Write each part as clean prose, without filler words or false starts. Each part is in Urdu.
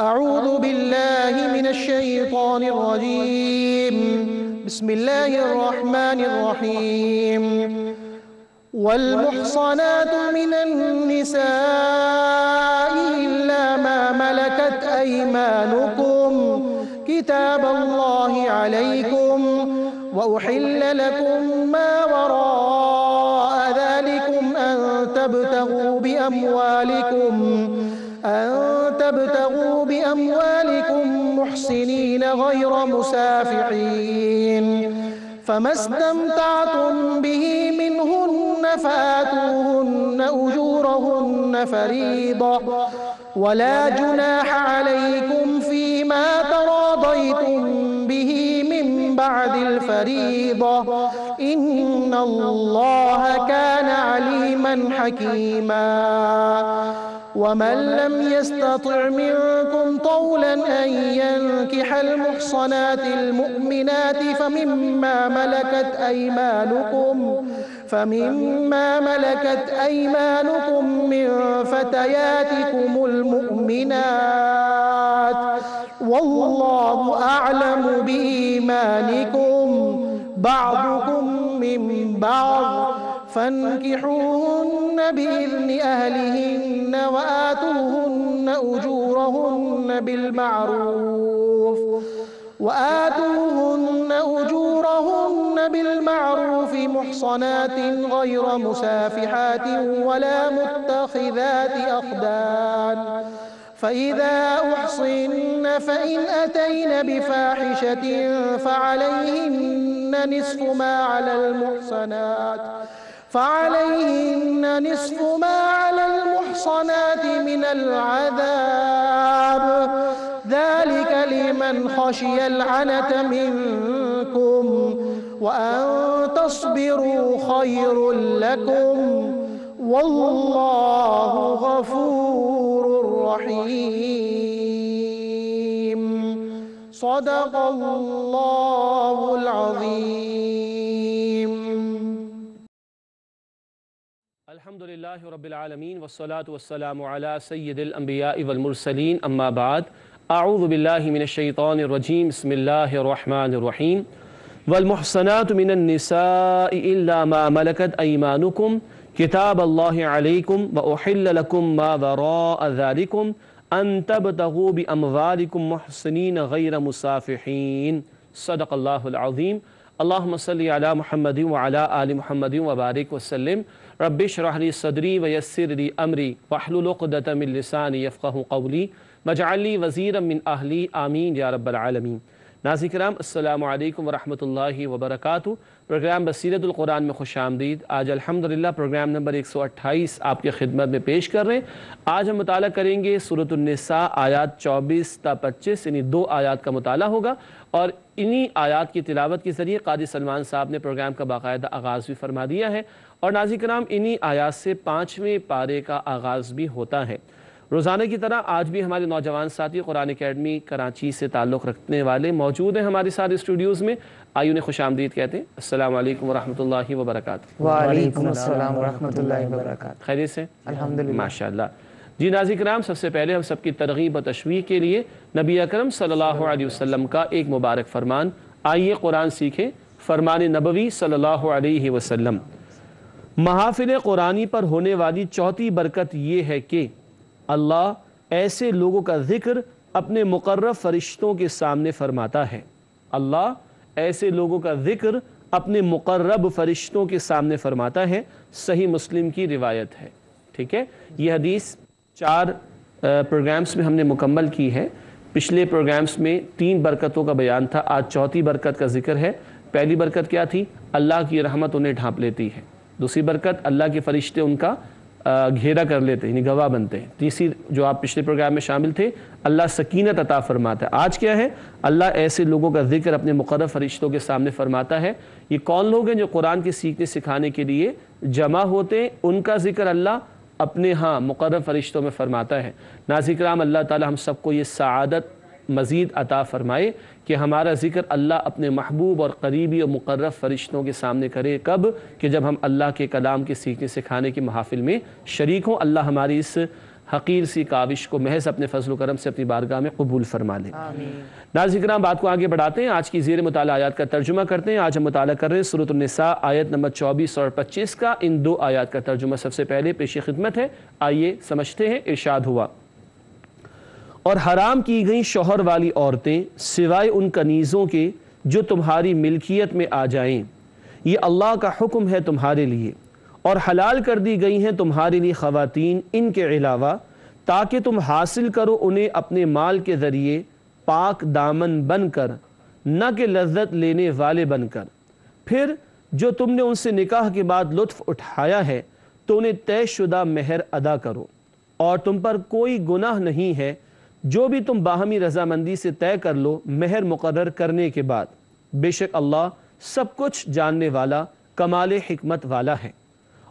أعوذ بالله من الشيطان الرجيم بسم الله الرحمن الرحيم والمحصنات من النساء إلا ما ملكت أيمانكم كتاب الله عليكم وأحل لكم ما وراء ذلكم أن تبتغوا بأموالكم محسنين غير مسافحين فما استمتعتم به منهن فآتوهن أجورهن فريضة ولا جناح عليكم فيما تراضيتم به من بعد الفريضة إن الله كان عليما حكيما ومن لم يستطع منكم طولا أن ينكح المحصنات المؤمنات فمما ملكت أيمانكم من فتياتكم المؤمنات والله أعلم بإيمانكم بعضكم من بعض فانكحوهن بإذن أهلهن وآتوهن أجورهن بالمعروف محصنات غير مسافحات ولا متخذات أخدان فإذا أحصن فإن أتين بفاحشة فعليهن نصف ما على المحصنات من العذاب ذلك لمن خشي العنة منكم وأن تصبروا خير لكم والله غفور رحيم صدق الله العظيم. الحمد للہ رب العالمین والصلاة والسلام علی سید الانبیاء والمرسلین اما بعد اعوذ باللہ من الشیطان الرجیم بسم اللہ الرحمن الرحیم والمحصنات من النساء الا ما ملكت ایمانکم کتاب اللہ علیکم واحل لکم ما وراء ذالکم ان تبتغوا باموالکم محسنین غیر مسافحین صدق اللہ العظیم. اللہم صلی علی محمد وعلی آل محمد وبارک وسلم. رب اشرح لی صدری ویسر لی امری واحلل عقدۃ من لسانی یفقہوا قولی واجعل لی وزیرا من اہلی آمین یا رب العالمین. ناظرین کرام السلام علیکم ورحمۃ اللہ وبرکاتہ. پروگرام بصیرت القرآن میں خوش آمدید. آج الحمدللہ پروگرام نمبر 128 آپ کی خدمت میں پیش کر رہے ہیں. آج ہم مطالعہ کریں گے سورۃ النساء آیات 24 تا 25 یعنی 2 آیات کا مطالعہ ہوگا اور انہی آیات کی تلاوت کے ذریعے قاری سلمان صاحب نے پروگرام کا باقاعدہ آغاز بھی فرما دیا ہے اور ناظرین کرام انہی آیات سے 5ویں پارے کا آغاز بھی ہوتا ہے. روزانہ کی طرح آج بھی ہمارے نوجوان ساتھی قرآن اکیڈمی کراچی سے تعلق رکھنے والے موجود ہیں ہمارے ساتھ اسٹوڈیوز میں. آئیے انہیں خوش آمدید کہتے ہیں. السلام علیکم ورحمۃ اللہ وبرکاتہ. وعلیکم السلام ورحمۃ اللہ وبرکاتہ. خیریت سے؟ الحمدللہ ماشاءاللہ. جی ناظرین کرام سب سے پہلے ہم سب کی ترغیب و تشویق کے لیے نبی اکرم صلی اللہ علیہ وسلم کا ایک مبارک فرمان آئیے قرآن سیکھیں. فرمان نبوی صلی اللہ علیہ وسلم. محافل قرآنی پر ہونے والی چوتھی برکت یہ ہے کہ اللہ ایسے لوگوں کا ذکر اپنے مقرب فرشتوں کے سامنے فرماتا ہے. اللہ ایسے لوگوں کا ذکر اپنے مقرب فرشتوں کے سامنے فرماتا ہے. صحیح مسلم کی روایت ہے. ٹھیک ہے. یہ حدیث 4 پروگرامز میں ہم نے مکمل کی ہے. پچھلے پروگرامز میں 3 برکتوں کا بیان تھا. آج چوتھی برکت کا ذکر ہے. پہلی برکت کیا تھی؟ اللہ کی رحمت انہیں ڈھانپ لیتی ہے. دوسری برکت اللہ کے فرشتے ان کا گھیرا کر لیتے ہیں یعنی گواہ بنتے ہیں. تیسری جو آپ پچھلے پروگرام میں شامل تھے اللہ سکینت عطا فرماتا ہے. آج کیا ہے؟ اللہ ایسے لوگوں کا ذکر اپنے مقرب فرشتوں کے سامنے فرماتا ہے. یہ کون لوگ ہیں جو قرآن کے سیکھنے سکھانے کے لیے جمع ہوتے ہیں؟ ان کا ذکر اللہ اپنے مقرب فرشتوں میں فرماتا ہے. ناظرین کرام اللہ تعالی ہم سب کو یہ سعادت مزید عطا فرمائے کہ ہمارا ذکر اللہ اپنے محبوب اور قریبی اور مقرب فرشتوں کے سامنے کرے. کب؟ کہ جب ہم اللہ کے کلام کے سیکھنے سکھانے کی محافل میں شریک ہوں. اللہ ہماری اس حقیر سی کاوش کو محض اپنے فضل و کرم سے اپنی بارگاہ میں قبول فرما لے۔ ناظرین کرام، بات کو آگے بڑھاتے ہیں، آج کی زیر مطالعہ آیات کا ترجمہ کرتے ہیں۔ آج ہم مطالعہ کر رہے ہیں سورۃ النساء آیت نمبر 24 اور 25 کا۔ ان دو آیات کا ترجمہ سب سے پہلے پیش خدمت ہے، آئیے سمجھتے ہیں۔ ارشاد ہوا، اور حرام کی گئیں شوہر والی عورتیں سوائے ان کنیزوں کے جو تمہاری ملکیت میں آ جائیں، یہ اللہ کا حکم ہے تمہارے لیے، اور حلال کر دی گئی ہیں تمہارے لیے خواتین ان کے علاوہ، تاکہ تم حاصل کرو انہیں اپنے مال کے ذریعے پاک دامن بن کر، نہ کہ لذت لینے والے بن کر۔ پھر جو تم نے ان سے نکاح کے بعد لطف اٹھایا ہے تو انہیں طے شدہ مہر ادا کرو، اور تم پر کوئی گناہ نہیں ہے جو بھی تم باہمی رضامندی سے طے کر لو مہر مقرر کرنے کے بعد، بے شک اللہ سب کچھ جاننے والا کمال حکمت والا ہے۔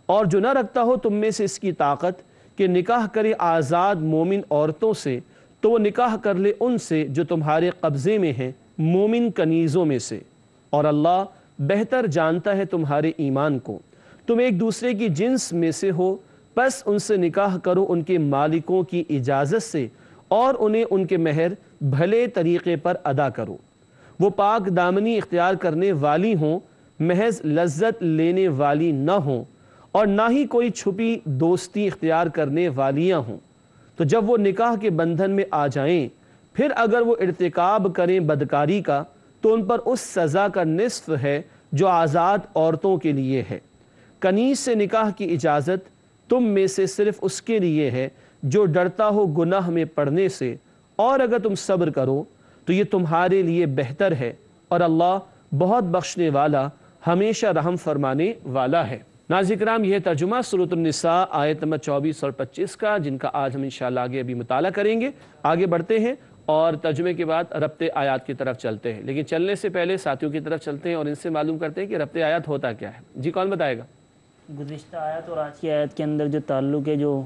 اور جو نہ رکھتا ہو تم میں سے اس کی طاقت کہ نکاح کرے آزاد مومن عورتوں سے، تو وہ نکاح کر لے ان سے جو تمہارے قبضے میں ہیں مومن کنیزوں میں سے، اور اللہ بہتر جانتا ہے تمہارے ایمان کو۔ تم ایک دوسرے کی جنس میں سے ہو، پس ان سے نکاح کرو ان کے مالکوں کی اجازت سے، اور انہیں ان کے مہر بھلے طریقے پر ادا کرو۔ وہ پاک دامنی اختیار کرنے والی ہوں، محض لذت لینے والی نہ ہوں، اور نہ ہی کوئی چھپی دوستی اختیار کرنے والیاں ہوں۔ تو جب وہ نکاح کے بندھن میں آ جائیں، پھر اگر وہ ارتکاب کریں بدکاری کا، تو ان پر اس سزا کا نصف ہے جو آزاد عورتوں کے لیے ہے۔ کنیز سے نکاح کی اجازت تم میں سے صرف اس کے لیے ہے جو ڈرتا ہو گناہ میں پڑنے سے، اور اگر تم صبر کرو تو یہ تمہارے لیے بہتر ہے، اور اللہ بہت بخشنے والا ہمیشہ رحم فرمانے والا ہے۔ ناظرین کرام، یہ ترجمہ سورۃ النساء آیت نمبر 24 اور 25 کا، جن کا آج ہم انشاءاللہ آگے ابھی مطالعہ کریں گے۔ آگے بڑھتے ہیں اور ترجمے کے بعد ربط آیات کی طرف چلتے ہیں، لیکن چلنے سے پہلے ساتھیوں کی طرف چلتے ہیں اور ان سے معلوم کرتے ہیں کہ ربط آیات ہوتا کیا ہے۔ جی کون بتائے گا؟ گزشتہ آیت اور آج کی آیت کے اندر جو تعلق ہے، جو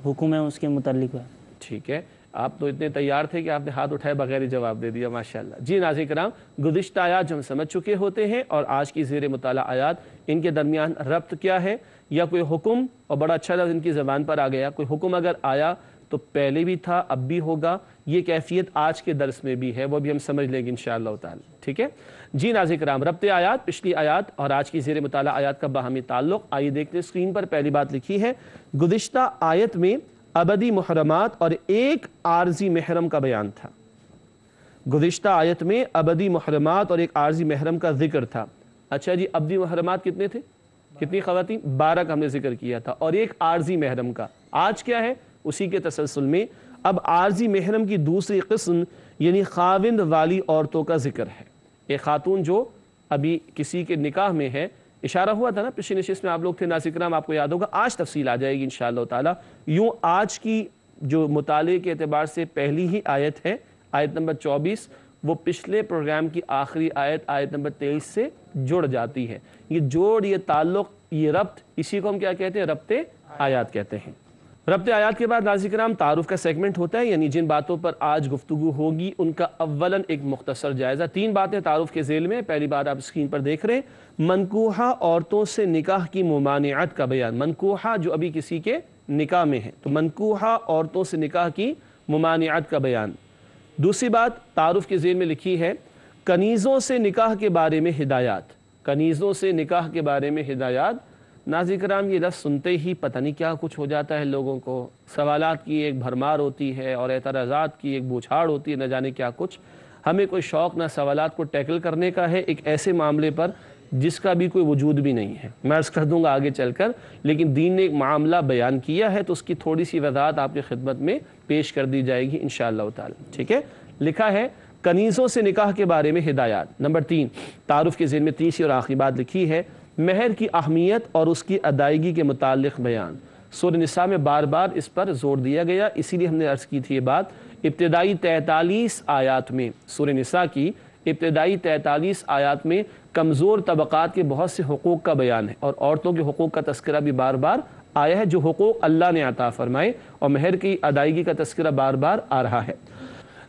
حکم ہے، اس کے متعلق ہے۔ ٹھیک ہے، آپ تو اتنے تیار تھے کہ آپ نے ہاتھ اٹھائے بغیر ہی جواب دے دیا، ماشاءاللہ۔ جی ناظرین کرام، گزشتہ آیات جو ہم سمجھ چکے ہوتے ہیں، اور آج کی زیر مطالعہ آیات، ان کے درمیان ربط کیا ہے، یا کوئی حکم، اور بڑا اچھا لفظ ان کی زبان پر آ گیا، کوئی حکم اگر آیا تو پہلے بھی تھا اب بھی ہوگا، یہ کیفیت آج کے درس میں بھی ہے، وہ بھی ہم سمجھ لیں گے انشاءاللہ تعالی۔ ٹھیک ہے جی ناظرین کرام، ربط آیات، پچھلی آیات اور آج کی زیر مطالعہ آیات کا باہمی تعلق، آئیے دیکھتے ہیں اسکرین پر۔ پہلی بات لکھی ہے، گزشتہ آیت میں ابدی محرمات اور ایک عارضی محرم کا بیان تھا۔ گزشتہ آیت میں ابدی محرمات اور ایک عارضی محرم کا ذکر تھا۔ اچھا جی، ابدی محرمات کتنے تھے؟ کتنی خواتین؟ 12 کا ہم نے ذکر کیا تھا، اور ایک عارضی محرم کا۔ آج کیا ہے؟ اسی کے تسلسل میں اب عارضی محرم کی دوسری قسم یعنی خاوند والی عورتوں کا ذکر ہے۔ ایک خاتون جو ابھی کسی کے نکاح میں ہے، اشارہ ہوا تھا نا پچھلی نشست میں، آپ لوگ تھے ناظرین کرام، آپ کو یاد ہوگا، آج تفصیل آ جائے گی انشاءاللہ تعالی۔ یوں آج کی جو مطالعے کے اعتبار سے پہلی ہی آیت ہے، آیت نمبر 24، وہ پچھلے پروگرام کی آخری آیت، آیت نمبر 23 سے جڑ جاتی ہے۔ یہ جوڑ، یہ تعلق، یہ ربط، اسی کو ہم کیا کہتے ہیں؟ ربط آیات کہتے ہیں۔ ربط آیات کے بعد ناظرین کرام تعارف کا سیگمنٹ ہوتا ہے، یعنی جن باتوں پر آج گفتگو ہوگی ان کا اولاً ایک مختصر جائزہ۔ 3 باتیں تعارف کے ذیل میں۔ پہلی بات آپ اسکرین پر دیکھ رہے ہیں، منکوحہ عورتوں سے نکاح کی ممانعت کا بیان۔ منکوحہ جو ابھی کسی کے نکاح میں ہے، تو منکوحہ عورتوں سے نکاح کی ممانعت کا بیان۔ دوسری بات تعارف کے ذیل میں لکھی ہے، کنیزوں سے نکاح کے بارے میں ہدایات۔ کنیزوں سے نکاح کے بارے میں ہدایات۔ ناظرین کرام، یہ لفظ سنتے ہی پتہ نہیں کیا کچھ ہو جاتا ہے لوگوں کو، سوالات کی ایک بھرمار ہوتی ہے اور اعتراضات کی ایک بوچھاڑ ہوتی ہے، نہ جانے کیا کچھ۔ ہمیں کوئی شوق نہ سوالات کو ٹیکل کرنے کا ہے ایک ایسے معاملے پر جس کا بھی کوئی وجود بھی نہیں ہے، میں عرض کر دوں گا آگے چل کر، لیکن دین نے ایک معاملہ بیان کیا ہے تو اس کی تھوڑی سی وضاحت آپ کی خدمت میں پیش کر دی جائے گی انشاءاللہ تعالی۔ ٹھیک ہے، لکھا ہے کنیزوں سے نکاح کے بارے میں ہدایات۔ نمبر 3 تعارف کے ذیل میں تیسری اور آخری بات لکھی ہے، مہر کی اہمیت اور اس کی ادائیگی کے متعلق بیان۔ سورہ نساء میں بار بار اس پر زور دیا گیا، اسی لیے ہم نے عرض کی تھی یہ بات۔ ابتدائی 43 آیات میں، سورہ نساء کی ابتدائی 43 آیات میں کمزور طبقات کے بہت سے حقوق کا بیان ہے، اور عورتوں کے حقوق کا تذکرہ بھی بار بار آیا ہے، جو حقوق اللہ نے عطا فرمائے، اور مہر کی ادائیگی کا تذکرہ بار بار آ رہا ہے۔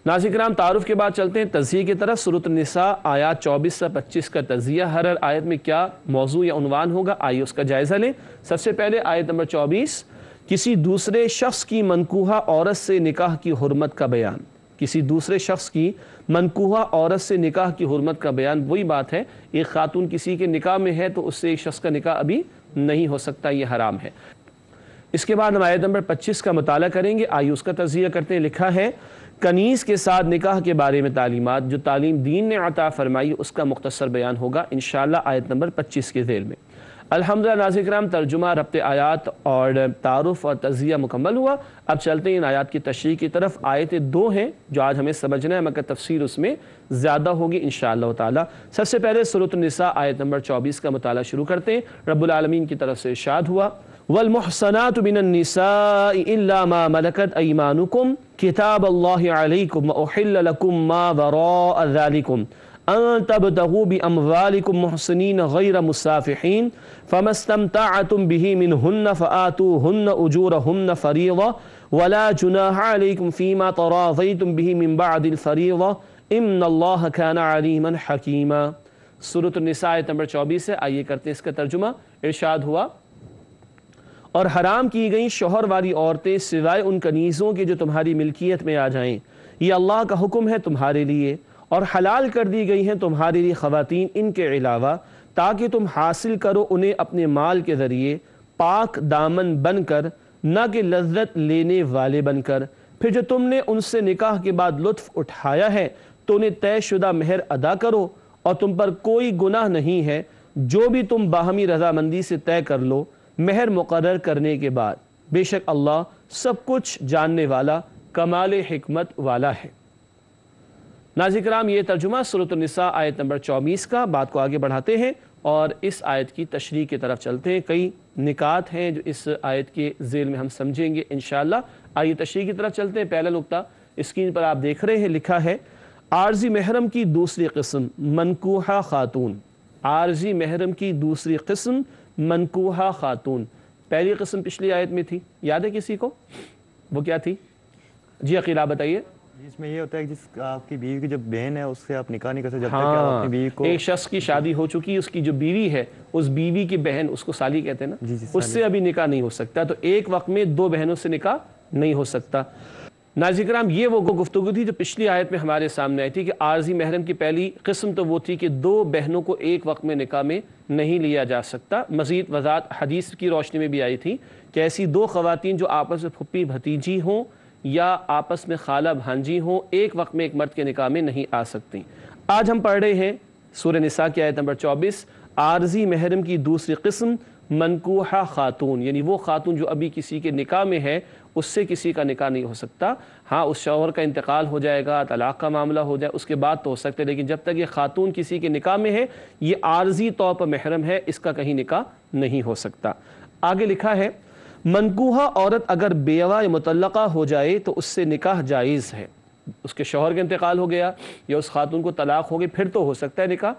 ناظرین کرام تعارف کے بعد چلتے ہیں تجزیے کی طرف۔ سورۃ النساء آیات 24 سے 25 کا تجزیہ، ہر آیت میں کیا موضوع یا عنوان ہوگا، آئیے اس کا جائزہ لیں۔ سب سے پہلے آیت نمبر 24، کسی دوسرے شخص کی منکوحہ عورت سے نکاح کی حرمت کا بیان، کسی دوسرے شخص کی منکوحہ عورت سے نکاح کی حرمت کا بیان وہی بات ہے، ایک خاتون کسی کے نکاح میں ہے تو اس سے ایک شخص کا نکاح ابھی نہیں ہو سکتا، یہ حرام ہے۔ اس کے بعد ہم آیت نمبر 25 کا مطالعہ کریں گے، آئیے اس کا تجزیہ کرتے ہیں۔ لکھا ہے کنیز کے ساتھ نکاح کے بارے میں تعلیمات، جو تعلیم دین نے عطا فرمائی اس کا مختصر بیان ہوگا انشاءاللہ آیت نمبر 25 کے ذیل میں۔ الحمدللہ ناظرین کرام، ترجمہ، ربط آیات اور تعارف اور تجزیہ مکمل ہوا۔ اب چلتے ہیں ان آیات کی تشریح کی طرف۔ آیتیں 2 ہیں جو آج ہمیں سمجھنا ہے، مگر تفسیر اس میں زیادہ ہوگی انشاءاللہ تعالی۔ سب سے پہلے سورۃ النساء آیت نمبر 24 کا مطالعہ شروع کرتے ہیں۔ رب العالمین کی طرف سے ارشاد ہوا والمحصنات من النساء الا ما ملكت ايمانكم كتاب الله عليكم واحل لكم ما وراء ذلكم ان تبتغوا باموالكم محصنين غير مسافحين فما استمتعتم به منهن فآتوهن اجورهن فريضة ولا جناح عليكم فيما تراضيتم به من بعد الفريضة ان الله كان عليما حكيما۔ سورۃ النساء آیت نمبر 24 ہے، آئیے کرتے ہیں اس کا ترجمہ۔ ارشاد ہوا اور حرام کی گئیں شوہر والی عورتیں سوائے ان کنیزوں کے جو تمہاری ملکیت میں آ جائیں، یہ اللہ کا حکم ہے تمہارے لیے، اور حلال کر دی گئی ہیں تمہارے لیے خواتین ان کے علاوہ، تاکہ تم حاصل کرو انہیں اپنے مال کے ذریعے پاک دامن بن کر، نہ کہ لذت لینے والے بن کر۔ پھر جو تم نے ان سے نکاح کے بعد لطف اٹھایا ہے تو انہیں طے شدہ مہر ادا کرو، اور تم پر کوئی گناہ نہیں ہے جو بھی تم باہمی رضامندی سے طے کر لو مہر مقرر کرنے کے بعد، بے شک اللہ سب کچھ جاننے والا کمال حکمت والا ہے۔ ناظرین کرام، یہ ترجمہ سورۃ النساء آیت نمبر 24 کا۔ بات کو آگے بڑھاتے ہیں اور اس آیت کی تشریح کی طرف چلتے ہیں۔ کئی نکات ہیں جو اس آیت کے ذیل میں ہم سمجھیں گے انشاءاللہ۔ آئیے تشریح کی طرف چلتے ہیں۔ پہلا نقطہ اسکرین پر آپ دیکھ رہے ہیں، لکھا ہے عارضی محرم کی دوسری قسم منکوحہ خاتون۔ عارضی محرم کی دوسری قسم منکوحہ خاتون۔ پہلی قسم پچھلی آیت میں تھی، یاد ہے کسی کو؟ وہ کیا تھی؟ جی عقیل آپ بتائیے۔ اس میں یہ ہوتا ہے کہ جس آپ کی بیوی کی جو بہن ہے اس سے آپ نکاح نہیں کر سکتے جب تک کہ آپ اپنی بیوی کو، ایک شخص کی شادی ہو چکی، اس کی جو بیوی ہے اس بیوی کی بہن، اس کو سالی کہتے ہیں نا، اس سے ابھی نکاح نہیں ہو سکتا، تو ایک وقت میں 2 بہنوں سے نکاح نہیں ہو سکتا۔ ناظرین کرام، یہ وہ گفتگو تھی جو پچھلی آیت میں ہمارے سامنے آئی تھی کہ عارضی محرم کی پہلی قسم تو وہ تھی کہ 2 بہنوں کو ایک وقت میں نکاح میں نہیں لیا جا سکتا۔ مزید وضاحت حدیث کی روشنی میں بھی آئی تھی کہ ایسی 2 خواتین جو آپس میں پھپھی بھتیجی ہوں یا آپس میں خالہ بھانجی ہوں، ایک وقت میں ایک مرد کے نکاح میں نہیں آ سکتی۔ آج ہم پڑھ رہے ہیں سورہ نساء کی آیت نمبر 24، عارضی محرم کی دوسری قسم منکوحہ خاتون، یعنی وہ خاتون جو ابھی کسی کے نکاح میں ہے، اس سے کسی کا نکاح نہیں ہو سکتا۔ ہاں، اس شوہر کا انتقال ہو جائے گا، طلاق کا معاملہ ہو جائے، اس کے بعد تو ہو سکتا ہے، لیکن جب تک یہ خاتون کسی کے نکاح میں ہے، یہ عارضی طور پر محرم ہے، اس کا کہیں نکاح نہیں ہو سکتا۔ آگے لکھا ہے منکوحہ عورت اگر بیوہ یا مطلقہ ہو جائے تو اس سے نکاح جائز ہے۔ اس کے شوہر کا انتقال ہو گیا یا اس خاتون کو طلاق ہو گئی، پھر تو ہو سکتا ہے نکاح،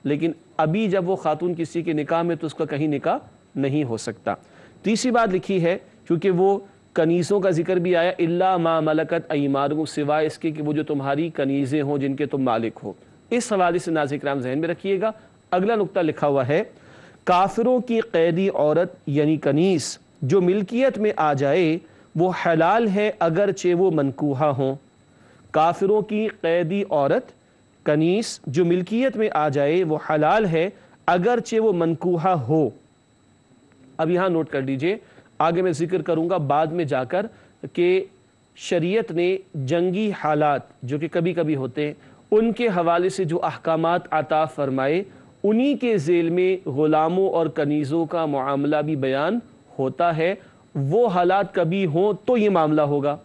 لیکن ابھی جب وہ خاتون کسی کے نکاح میں تو اس کا کہیں نکاح نہیں ہو سکتا۔ تیسری بات لکھی ہے، کیونکہ وہ کنیزوں کا ذکر بھی آیا، الا ما ملکت ایمانکم، سوائے اس کے کہ وہ جو تمہاری کنیزیں ہوں جن کے تم مالک ہو۔ اس حوالے سے ناظرین کرام ذہن میں رکھیے گا۔ اگلا نقطہ لکھا ہوا ہے کافروں کی قیدی عورت یعنی کنیز جو ملکیت میں آ جائے وہ حلال ہے اگرچہ وہ منکوحہ ہوں۔ کافروں کی قیدی عورت کنیز جو ملکیت میں آ جائے وہ حلال ہے اگرچہ وہ منکوحہ ہو۔ اب یہاں نوٹ کر لیجئے، آگے میں ذکر کروں گا بعد میں جا کر کہ شریعت نے جنگی حالات جو کہ کبھی کبھی ہوتے ہیں ان کے حوالے سے جو احکامات عطا فرمائے، انہی کے ذیل میں غلاموں اور کنیزوں کا معاملہ بھی بیان ہوتا ہے۔ وہ حالات کبھی ہوں تو یہ معاملہ ہوگا،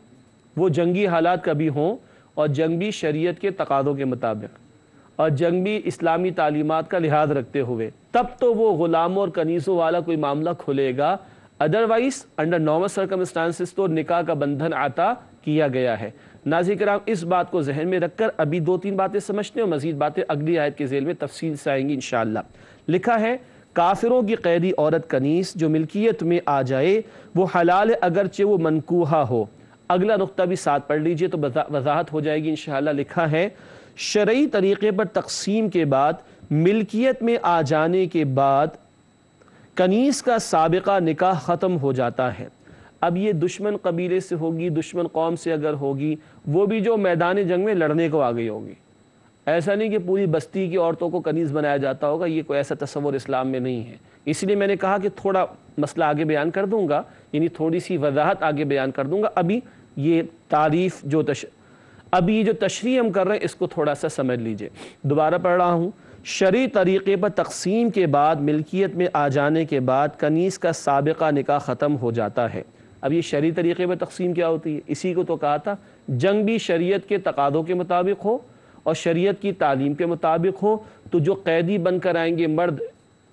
وہ جنگی حالات کبھی ہوں اور جنگ بھی شریعت کے تقاضوں کے مطابق اور جنگ بھی اسلامی تعلیمات کا لحاظ رکھتے ہوئے، تب تو وہ غلاموں اور کنیزوں والا کوئی معاملہ کھلے گا۔ ادروائز انڈر نارمل سرکمسٹانسز تو نکاح کا بندھن عطا کیا گیا ہے۔ ناظرین کرام، اس بات کو ذہن میں رکھ کر ابھی 2-3 باتیں سمجھتے ہیں اور مزید باتیں اگلی آیت کے ذیل میں تفصیل سے آئیں گی انشاءاللہ۔ لکھا ہے کافروں کی قیدی عورت کنیز جو ملکیت میں آ جائے وہ حلال ہے اگرچہ وہ منکوحہ ہو۔ اگلا نقطہ بھی ساتھ پڑھ لیجئے تو وضاحت ہو جائے گی انشاءاللہ۔ لکھا ہے شرعی طریقے پر تقسیم کے بعد ملکیت میں آ جانے کے بعد کنیز کا سابقہ نکاح ختم ہو جاتا ہے۔ اب یہ دشمن قبیلے سے ہوگی، دشمن قوم سے اگر ہوگی، وہ بھی جو میدان جنگ میں لڑنے کو آ گئی ہوگی، ایسا نہیں کہ پوری بستی کی عورتوں کو کنیز بنایا جاتا ہوگا، یہ کوئی ایسا تصور اسلام میں نہیں ہے۔ اس لیے میں نے کہا کہ تھوڑا مسئلہ آگے بیان کر دوں گا، یعنی تھوڑی سی وضاحت آگے بیان کر دوں گا۔ ابھی یہ تعریف ابھی یہ جو تشریح ہم کر رہے ہیں اس کو تھوڑا سا سمجھ لیجئے۔ دوبارہ پڑھ رہا ہوں، شرعی طریقے پر تقسیم کے بعد ملکیت میں آ جانے کے بعد کنیز کا سابقہ نکاح ختم ہو جاتا ہے۔ اب یہ شرعی طریقے پر تقسیم کیا ہوتی ہے؟ اسی کو تو کہا تھا، جنگ بھی شریعت کے تقاضوں کے مطابق ہو اور شریعت کی تعلیم کے مطابق ہو، تو جو قیدی بن کر آئیں گے مرد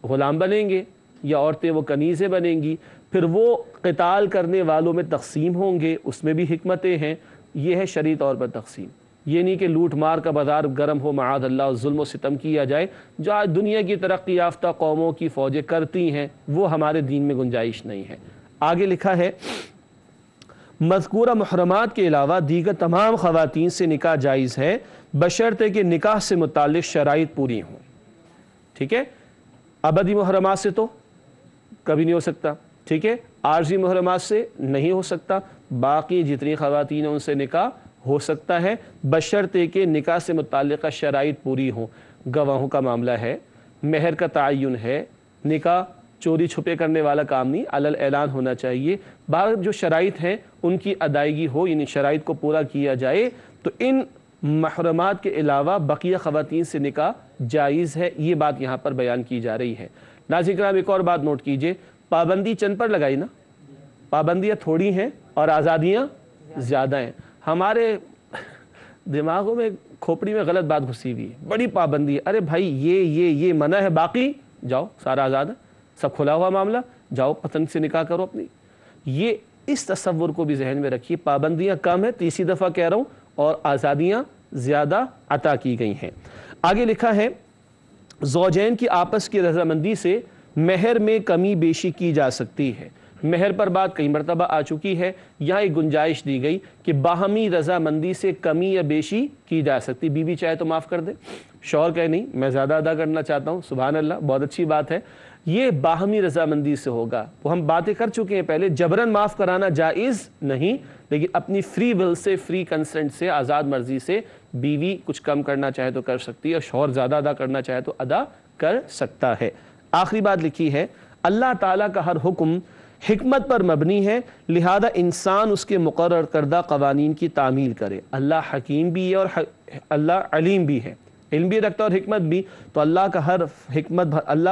غلام بنیں گے یا عورتیں وہ کنیزیں بنیں گی، پھر وہ قتال کرنے والوں میں تقسیم ہوں گے، اس میں بھی حکمتیں ہیں۔ یہ ہے شرعی طور پر تقسیم، یہ نہیں کہ لوٹ مار کا بازار گرم ہو معاذ اللہ اور ظلم و ستم کیا جائے جو آج دنیا کی ترقی یافتہ قوموں کی فوجیں کرتی ہیں، وہ ہمارے دین میں گنجائش نہیں ہے۔ آگے لکھا ہے، مذکورہ محرمات کے علاوہ دیگر تمام خواتین سے نکاح جائز ہے بشرطے کہ نکاح سے متعلق شرائط پوری ہوں۔ ٹھیک ہے، ابدی محرمات سے تو کبھی نہیں ہو سکتا، ٹھیک ہے، عارضی محرمات سے نہیں ہو سکتا، باقی جتنی خواتین ہیں ان سے نکاح ہو سکتا ہے بشرطے کہ نکاح سے متعلقہ شرائط پوری ہوں۔ گواہوں کا معاملہ ہے، مہر کا تعین ہے، نکاح چوری چھپے کرنے والا کام نہیں، علل اعلان ہونا چاہیے۔ بعض جو شرائط ہیں ان کی ادائیگی ہو، یعنی شرائط کو پورا کیا جائے، تو ان محرمات کے علاوہ بقیہ خواتین سے نکاح جائز ہے۔ یہ بات یہاں پر بیان کی جا رہی ہے۔ ناظرین کرام ایک اور بات نوٹ کیجئے، پابندی چند پر لگائی نا، پابندیاں تھوڑی ہیں اور آزادیاں زیادہ ہیں۔ ہمارے دماغوں میں کھوپڑی میں غلط بات گھسی ہوئی ہے، بڑی پابندی ہے، ارے بھائی یہ منع ہے، باقی جاؤ سارا آزاد ہے، سب کھلا ہوا معاملہ، جاؤ پسند سے نکاح کرو اپنی۔ یہ اس تصور کو بھی ذہن میں رکھیے، پابندیاں کم ہیں، تیسری دفعہ کہہ رہا ہوں، اور آزادیاں زیادہ عطا کی گئی ہیں۔ آگے لکھا ہے، زوجین کی آپس کی رضامندی سے مہر میں کمی بیشی کی جا سکتی ہے۔ مہر پر بات کئی مرتبہ آ چکی ہے، یہاں ایک گنجائش دی گئی کہ باہمی رضامندی سے کمی یا بیشی کی جا سکتی، بیوی چاہے تو معاف کر دے، شوہر کہے نہیں میں زیادہ ادا کرنا چاہتا ہوں، سبحان اللہ، بہت اچھی بات ہے، یہ باہمی رضامندی سے ہوگا۔ وہ ہم باتیں کر چکے ہیں پہلے، جبرن معاف کرانا جائز نہیں، لیکن اپنی فری ول سے، فری کنسنٹ سے، آزاد مرضی سے بیوی کچھ کم کرنا چاہے تو کر سکتی ہے، اور شوہر زیادہ ادا کرنا چاہے تو ادا کر سکتا ہے۔ آخری بات لکھی ہے، اللہ تعالیٰ کا ہر حکم حکمت پر مبنی ہے، لہذا انسان اس کے مقرر کردہ قوانین کی تعمیل کرے۔ اللہ حکیم بھی ہے اور اللہ علیم بھی ہے، علم بھی رکھتا اور حکمت بھی، تو اللہ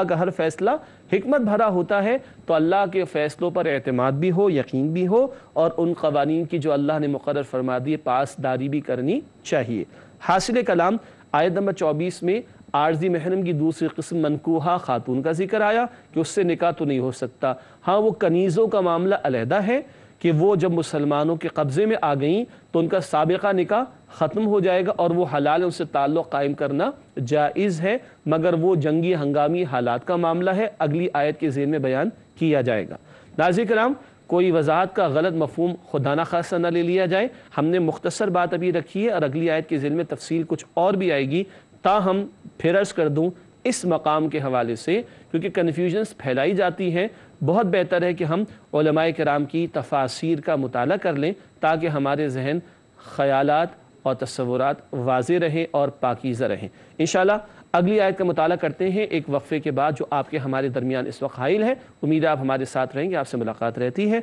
کا ہر فیصلہ حکمت بھرا ہوتا ہے، تو اللہ کے فیصلوں پر اعتماد بھی ہو، یقین بھی ہو، اور ان قوانین کی جو اللہ نے مقرر فرما دی پاسداری بھی کرنی چاہیے۔ حاصل کلام آیت نمبر 24 میں عارضی محرم کی دوسری قسم منکوحہ خاتون کا ذکر آیا کہ اس سے نکاح تو نہیں ہو سکتا۔ ہاں وہ کنیزوں کا معاملہ علیحدہ ہے کہ وہ جب مسلمانوں کے قبضے میں آ گئیں تو ان کا سابقہ نکاح ختم ہو جائے گا اور وہ حلال ہے، ان سے تعلق قائم کرنا جائز ہے، مگر وہ جنگی ہنگامی حالات کا معاملہ ہے، اگلی آیت کے ذیل میں بیان کیا جائے گا۔ ناظرین کرام، کوئی وضاحت کا غلط مفہوم خدا نہ خاصہ نہ لے لیا جائے، ہم نے مختصر بات ابھی رکھی ہے اور اگلی آیت کے ذیل میں تفصیل کچھ اور بھی آئے گی، تاہم پھر عرض کر دوں اس مقام کے حوالے سے کیونکہ کنفیوژنز پھیلائی جاتی ہیں، بہت بہتر ہے کہ ہم علماء کرام کی تفاسیر کا مطالعہ کر لیں تاکہ ہمارے ذہن، خیالات اور تصورات واضح رہیں اور پاکیزہ رہیں۔ انشاءاللہ اگلی آیت کا مطالعہ کرتے ہیں ایک وقفے کے بعد جو آپ کے ہمارے درمیان اس وقت حائل ہے۔ امید ہے آپ ہمارے ساتھ رہیں گے، آپ سے ملاقات رہتی ہے۔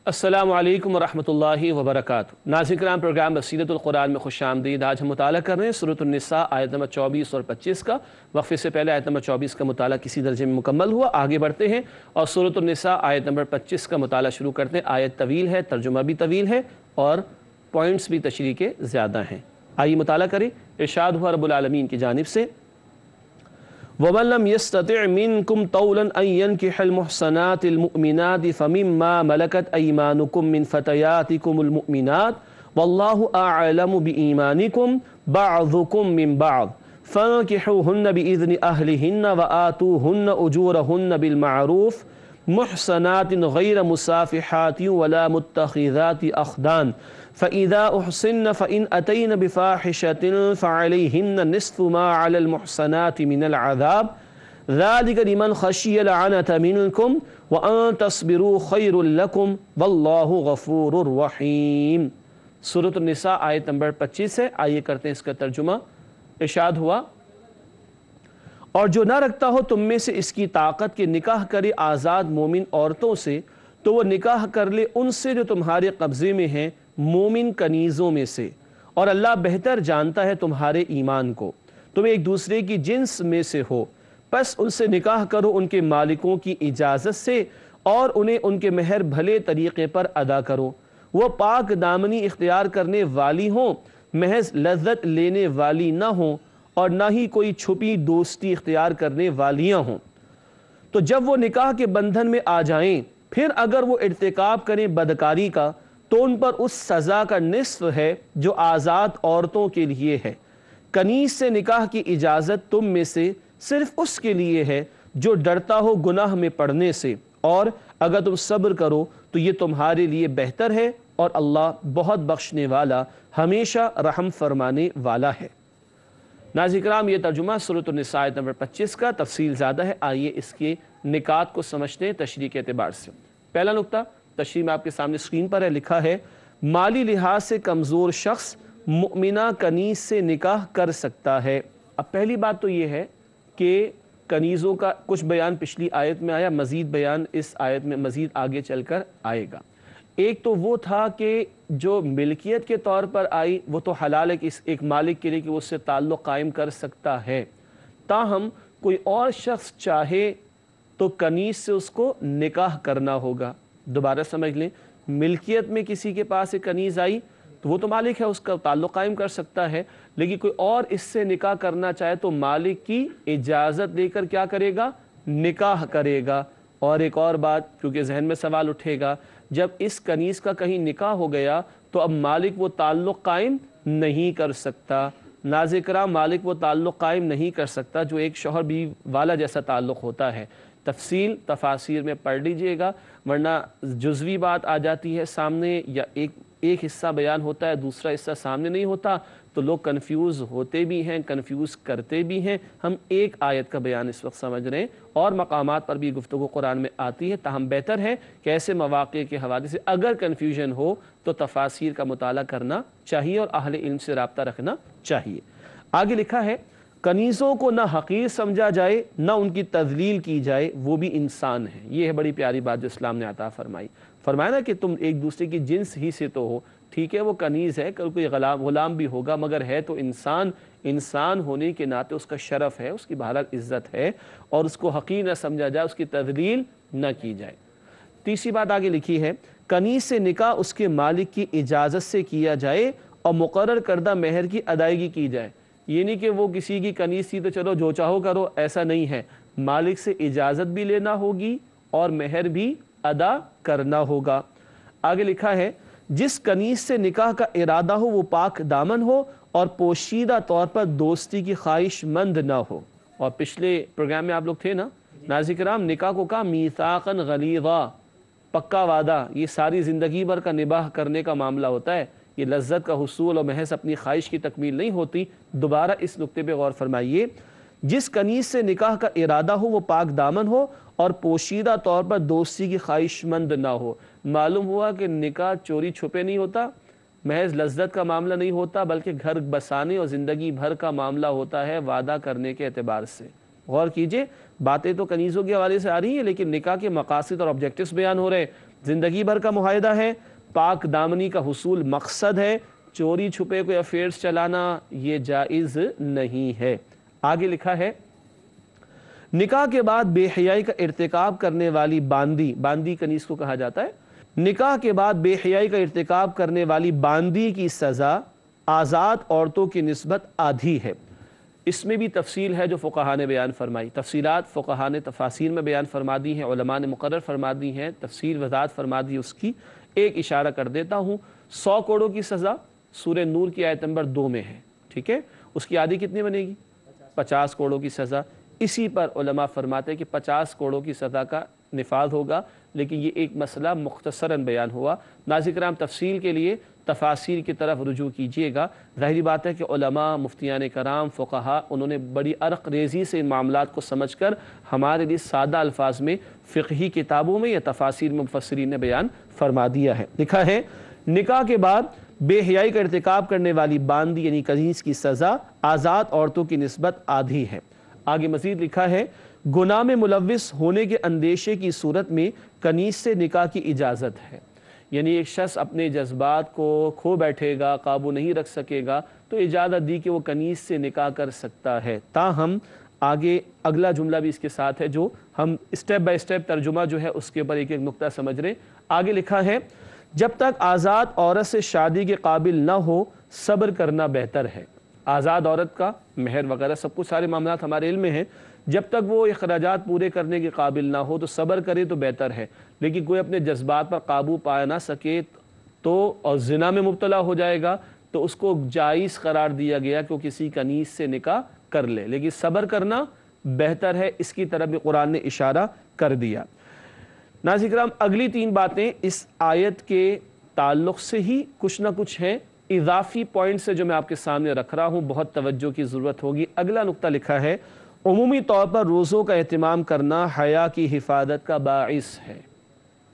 السلام علیکم ورحمۃ اللہ وبرکاتہ۔ ناظرین کرام، پروگرام بصیرت القرآن میں خوش آمدید۔ آج ہم مطالعہ کر رہے ہیں سورۃ النساء آیت نمبر 24 اور 25 کا۔ وقفے سے پہلے آیت نمبر 24 کا مطالعہ کسی درجے میں مکمل ہوا، آگے بڑھتے ہیں اور سورۃ النساء آیت نمبر 25 کا مطالعہ شروع کرتے ہیں۔ آیت طویل ہے، ترجمہ بھی طویل ہے اور پوائنٹس بھی تشریح کے زیادہ ہیں۔ آئیے مطالعہ کریں۔ ارشاد ہوا رب العالمین کی جانب سے، وَمَن لَّمْ يَسْتَطِعْ مِنكُمْ طَوْلًا أَن يَنكِحَ الْمُحْصَنَاتِ الْمُؤْمِنَاتِ فَمِمَّا مَلَكَتْ أَيْمَانُكُم مِّن فَتَيَاتِكُمُ الْمُؤْمِنَاتِ وَاللَّهُ أَعْلَمُ بِإِيمَانِكُم بَعْضُكُم مِّن بَعْضٍ فَانكِحُوهُنَّ بِإِذْنِ أَهْلِهِنَّ وَآتُوهُنَّ أُجُورَهُنَّ بِالْمَعْرُوفِ محصنات غير مسافحات ولا متخذات أخدان فإذا أحصن فإن أتين بفاحشة فعليهن نصف ما على المحصنات من العذاب ذَلِكَ لِمَنْ خَشِيَ الْعَنَتَ مِنْكُمْ وَأَن تَصْبِرُوا خَيْرٌ لَكُمْ وَاللَّهُ غَفُورٌ رَحِيمٌ۔ سورۃ النساء آیت نمبر 25 ہے، آئیے کرتے ہیں اس کا ترجمہ۔ ارشاد ہوا، اور جو نہ رکھتا ہو تم میں سے اس کی طاقت کہ نکاح کرے آزاد مومن عورتوں سے، تو وہ نکاح کر لے ان سے جو تمہارے قبضے میں ہیں، مومن کنیزوں میں سے، اور اللہ بہتر جانتا ہے تمہارے ایمان کو۔ تم ایک دوسرے کی جنس میں سے ہو، پس ان سے نکاح کرو ان کے مالکوں کی اجازت سے، اور انہیں ان کے مہر بھلے طریقے پر ادا کرو۔ وہ پاک دامنی اختیار کرنے والی ہوں، محض لذت لینے والی نہ ہوں، اور نہ ہی کوئی چھپی دوستی اختیار کرنے والیاں ہوں۔ تو جب وہ نکاح کے بندھن میں آ جائیں، پھر اگر وہ ارتکاب کریں بدکاری کا، تو ان پر اس سزا کا نصف ہے جو آزاد عورتوں کے لیے ہے۔ کنیز سے نکاح کی اجازت تم میں سے صرف اس کے لیے ہے جو ڈرتا ہو گناہ میں پڑنے سے، اور اگر تم صبر کرو تو یہ تمہارے لیے بہتر ہے، اور اللہ بہت بخشنے والا، ہمیشہ رحم فرمانے والا ہے۔ ناظرین کرام، یہ ترجمہ سورۃ النساء آیت نمبر 25 کا، تفصیل زیادہ ہے، آئیے اس کے نکات کو سمجھتے ہیں تشریح کے اعتبار سے۔ پہلا نقطہ تشریح میں آپ کے سامنے اسکرین پر ہے، لکھا ہے مالی لحاظ سے کمزور شخص مؤمنہ کنیز سے نکاح کر سکتا ہے۔ اب پہلی بات تو یہ ہے کہ کنیزوں کا کچھ بیان پچھلی آیت میں آیا، مزید بیان اس آیت میں مزید آگے چل کر آئے گا۔ ایک تو وہ تھا کہ جو ملکیت کے طور پر آئی وہ تو حلال ہے کہ ایک مالک کے لیے کہ وہ اس سے تعلق قائم کر سکتا ہے، تاہم کوئی اور شخص چاہے تو کنیز سے اس کو نکاح کرنا ہوگا۔ دوبارہ سمجھ لیں، ملکیت میں کسی کے پاس ایک کنیز آئی تو وہ تو مالک ہے، اس کا تعلق قائم کر سکتا ہے، لیکن کوئی اور اس سے نکاح کرنا چاہے تو مالک کی اجازت لے کر کیا کرے گا؟ نکاح کرے گا۔ اور ایک اور بات، کیونکہ ذہن میں سوال اٹھے گا، جب اس کنیز کا کہیں نکاح ہو گیا تو اب مالک وہ تعلق قائم نہیں کر سکتا۔ ناظرین کرام، مالک وہ تعلق قائم نہیں کر سکتا جو ایک شوہر بیوی والا جیسا تعلق ہوتا ہے۔ تفصیل تفاسیر میں پڑھ لیجئے گا، ورنہ جزوی بات آ جاتی ہے سامنے، یا ایک حصہ بیان ہوتا ہے دوسرا حصہ سامنے نہیں ہوتا، تو لوگ کنفیوز ہوتے بھی ہیں، کنفیوز کرتے بھی ہیں۔ ہم ایک آیت کا بیان اس وقت سمجھ رہے ہیں، اور مقامات پر بھی گفتگو قرآن میں آتی ہے، تاہم بہتر ہے کہ ایسے مواقع کے حوالے سے اگر کنفیوژن ہو تو تفاسیر کا مطالعہ کرنا چاہیے اور اہل علم سے رابطہ رکھنا چاہیے۔ آگے لکھا ہے کنیزوں کو نہ حقیر سمجھا جائے نہ ان کی تذلیل کی جائے، وہ بھی انسان ہیں۔ یہ ہے بڑی پیاری بات جو اسلام نے عطا فرمائی۔ فرمایا نا کہ تم ایک دوسرے کی جنس ہی سے تو ہو، ٹھیک ہے وہ کنیز ہے، کوئی غلام بھی ہوگا، مگر ہے تو انسان ہونے کے ناطے اس کا شرف ہے، اس کی بہرحال عزت ہے، اور اس کو حقیر نہ سمجھا جائے، اس کی تذلیل نہ کی جائے۔ تیسری بات آگے لکھی ہے کنیز سے نکاح اس کے مالک کی اجازت سے کیا جائے اور مقرر کردہ مہر کی ادائیگی کی جائے۔ یہ نہیں کہ وہ کسی کی کنیز تھی تو چلو جو چاہو کرو، ایسا نہیں ہے، مالک سے اجازت بھی لینا ہوگی اور مہر بھی ادا کرنا ہوگا۔ آگے لکھا ہے جس کنیز سے نکاح کا ارادہ ہو وہ پاک دامن ہو اور پوشیدہ طور پر دوستی کی خواہش مند نہ ہو۔ اور پچھلے پروگرام میں آپ لوگ تھے نا، ناظرین کرام، نکاح کو کہا میثاقاً غلیظا، پکا وعدہ، یہ ساری زندگی بھر کا نباہ کرنے کا معاملہ ہوتا ہے، یہ لذت کا حصول اور محض اپنی خواہش کی تکمیل نہیں ہوتی۔ دوبارہ اس نقطے پہ غور فرمائیے، جس کنیز سے نکاح کا ارادہ ہو وہ پاک دامن ہو اور پوشیدہ طور پر دوستی کی خواہش مند نہ ہو۔ معلوم ہوا کہ نکاح چوری چھپے نہیں ہوتا، محض لذت کا معاملہ نہیں ہوتا، بلکہ گھر بسانے اور زندگی بھر کا معاملہ ہوتا ہے وعدہ کرنے کے اعتبار سے۔ غور کیجئے، باتیں تو کنیزوں کے حوالے سے آ رہی ہیں، لیکن نکاح کے مقاصد اور آبجیکٹیوز بیان ہو رہے ہیں۔ زندگی بھر کا معاہدہ ہے، پاک دامنی کا حصول مقصد ہے، چوری چھپے کوئی افیئرز چلانا یہ جائز نہیں ہے۔ آگے لکھا ہے نکاح کے بعد بے حیائی کا ارتکاب کرنے والی باندی کنیز کو کہا جاتا ہے، نکاح کے بعد بے حیائی کا ارتکاب کرنے والی باندی کی سزا آزاد عورتوں کی نسبت آدھی ہے۔ اس میں بھی تفصیل ہے جو فقہاء نے بیان فرمائی، تفصیلات فقہاء نے تفاسیر میں بیان فرما دی ہیں، علماء نے مقرر فرما دی ہیں، تفصیل وضاحت فرما دی، اس کی ایک اشارہ کر دیتا ہوں۔ 100 کوڑوں کی سزا سورہ نور کی آیت نمبر 2 میں ہے، ٹھیک ہے، اس کی آدھی کتنی بنے گی؟ 50 کوڑوں کی سزا۔ اسی پر علماء فرماتے ہیں کہ 50 کوڑوں کی سزا کا نفاذ ہوگا لیکن یہ ایک مسئلہ مختصراً بیان ہوا۔ ناظرین کرام، تفصیل کے لیے تفاسیر کی طرف رجوع کیجئے گا۔ ظاہری بات ہے کہ علماء، مفتیان کرام، فقہاء، انہوں نے بڑی عرق ریزی سے ان معاملات کو سمجھ کر ہمارے لیے سادہ الفاظ میں فقہی کتابوں میں یا تفاسیر میں مفسرین نے بیان فرما دیا ہے۔ لکھا ہے نکاح کے بعد بے حیائی کا ارتکاب کرنے والی باندی یعنی کنیز کی سزا آزاد عورتوں کی نسبت آدھی ہے۔ آگے مزید لکھا ہے گناہ میں ملوث ہونے کے اندیشے کی صورت میں کنیز سے نکاح کی اجازت ہے۔ یعنی ایک شخص اپنے جذبات کو کھو بیٹھے گا، قابو نہیں رکھ سکے گا، تو اجازت دی کہ وہ کنیز سے نکاح کر سکتا ہے۔ تاہم آگے اگلا جملہ بھی اس کے ساتھ ہے جو ہم اسٹیپ بائی اسٹیپ ترجمہ جو ہے اس کے اوپر ایک ایک نقطہ سمجھ رہے ہیں۔ آگے لکھا ہے جب تک آزاد عورت سے شادی کے قابل نہ ہو صبر کرنا بہتر ہے۔ آزاد عورت کا مہر وغیرہ سب کچھ سارے معاملات ہمارے علم میں ہیں، جب تک وہ اخراجات پورے کرنے کے قابل نہ ہو تو صبر کرے تو بہتر ہے۔ لیکن کوئی اپنے جذبات پر قابو پا نہ سکے تو اور زنا میں مبتلا ہو جائے گا تو اس کو جائز قرار دیا گیا کہ وہ کسی کنیز سے نکاح کر لے، لیکن صبر کرنا بہتر ہے، اس کی طرف بھی قرآن نے اشارہ کر دیا۔ ناظرین کرام، اگلی 3 باتیں اس آیت کے تعلق سے ہی کچھ نہ کچھ ہیں، اضافی پوائنٹ سے جو میں آپ کے سامنے رکھ رہا ہوں، بہت توجہ کی ضرورت ہوگی۔ اگلا نقطہ لکھا ہے عمومی طور پر روزوں کا اہتمام کرنا حیا کی حفاظت کا باعث ہے۔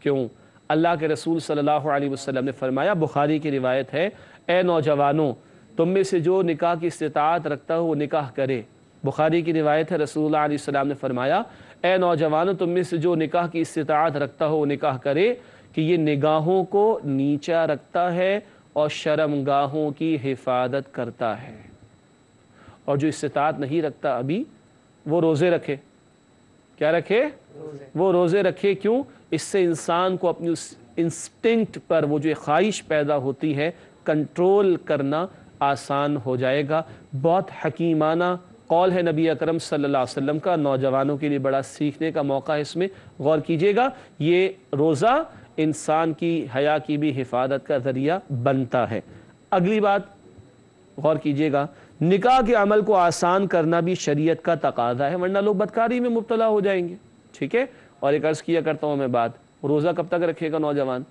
کیوں؟ اللہ کے رسول صلی اللہ علیہ وسلم نے فرمایا، بخاری کی روایت ہے، اے نوجوانوں تم میں سے جو نکاح کی استطاعت رکھتا ہو وہ نکاح کرے۔ بخاری کی روایت ہے، رسول اللہ علیہ وسلم نے فرمایا، اے نوجوانوں تم میں سے جو نکاح کی استطاعت رکھتا ہو وہ نکاح کرے، کہ یہ نگاہوں کو نیچا رکھتا ہے اور شرمگاہوں کی حفاظت کرتا ہے۔ اور جو استطاعت نہیں رکھتا ابھی وہ روزے رکھے۔ کیا رکھے؟ وہ روزے رکھے۔ کیوں؟ اس سے انسان کو اپنی اس انسٹنکٹ پر وہ جو خواہش پیدا ہوتی ہے کنٹرول کرنا آسان ہو جائے گا۔ بہت حکیمانہ قول ہے نبی اکرم صلی اللہ علیہ وسلم کا، نوجوانوں کے لیے بڑا سیکھنے کا موقع ہے، اس میں غور کیجئے گا۔ یہ روزہ انسان کی حیا کی بھی حفاظت کا ذریعہ بنتا ہے۔ اگلی بات غور کیجئے گا، نکاح کے عمل کو آسان کرنا بھی شریعت کا تقاضا ہے، ورنہ لوگ بدکاری میں مبتلا ہو جائیں گے۔ ٹھیک ہے؟ اور ایک عرض کیا کرتا ہوں میں بات، روزہ کب تک رکھے گا نوجوان؟